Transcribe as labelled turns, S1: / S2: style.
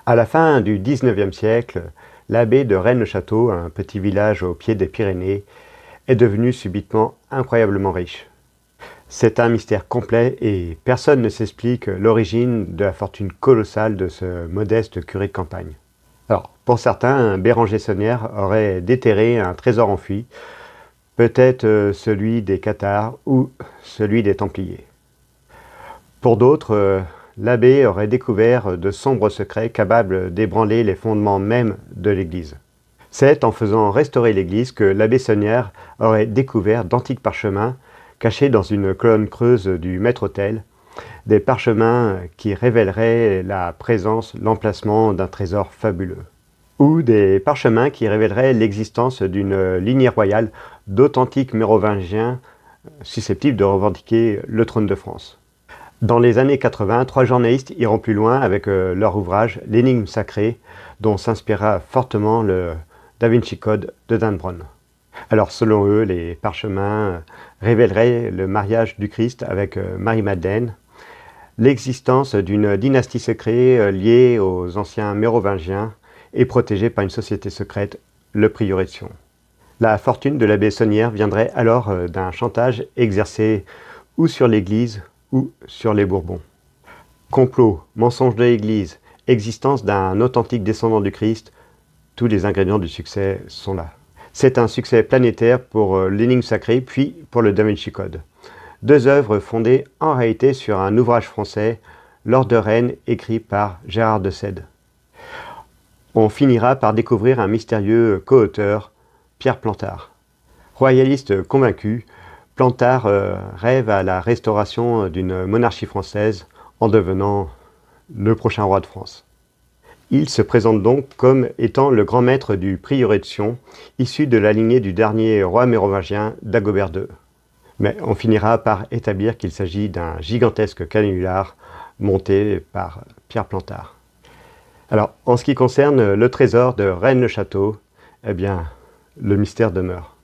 S1: À la fin du XIXe siècle, l'abbaye de Rennes-le-Château, un petit village au pied des Pyrénées, est devenue subitement incroyablement riche. C'est un mystère complet et personne ne s'explique l'origine de la fortune colossale de ce modeste curé de campagne. Alors, pour certains, Béranger Saunière aurait déterré un trésor enfui, peut-être celui des cathares ou celui des Templiers. Pour d'autres, l'abbé aurait découvert de sombres secrets capables d'ébranler les fondements mêmes de l'Église. C'est en faisant restaurer l'Église que l'abbé Saunière aurait découvert d'antiques parchemins cachés dans une colonne creuse du maître-autel, des parchemins qui révéleraient la présence, l'emplacement d'un trésor fabuleux. Ou des parchemins qui révéleraient l'existence d'une lignée royale d'authentiques mérovingiens susceptibles de revendiquer le trône de France. Dans les années 80, 3 journalistes iront plus loin avec leur ouvrage « L'énigme sacrée » dont s'inspira fortement le Da Vinci Code de Dan Brown. Alors selon eux, les parchemins révéleraient le mariage du Christ avec Marie-Madeleine, l'existence d'une dynastie secrète liée aux anciens mérovingiens et protégée par une société secrète, le prieuré de Sion. La fortune de l'abbé Saunière viendrait alors d'un chantage exercé ou sur l'Église ou sur les Bourbons. Complot, mensonge de l'Église, existence d'un authentique descendant du Christ, tous les ingrédients du succès sont là. C'est un succès planétaire pour l'énigme sacrée, puis pour le Da Vinci Code. Deux œuvres fondées en réalité sur un ouvrage français, L'Or de Rennes, écrit par Gérard de Sède. On finira par découvrir un mystérieux co-auteur, Pierre Plantard. Royaliste convaincu, Plantard rêve à la restauration d'une monarchie française en devenant le prochain roi de France. Il se présente donc comme étant le grand maître du prieuré de Sion, issu de la lignée du dernier roi mérovingien Dagobert II. Mais on finira par établir qu'il s'agit d'un gigantesque canular monté par Pierre Plantard. Alors, en ce qui concerne le trésor de Rennes-le-Château, eh bien, le mystère demeure.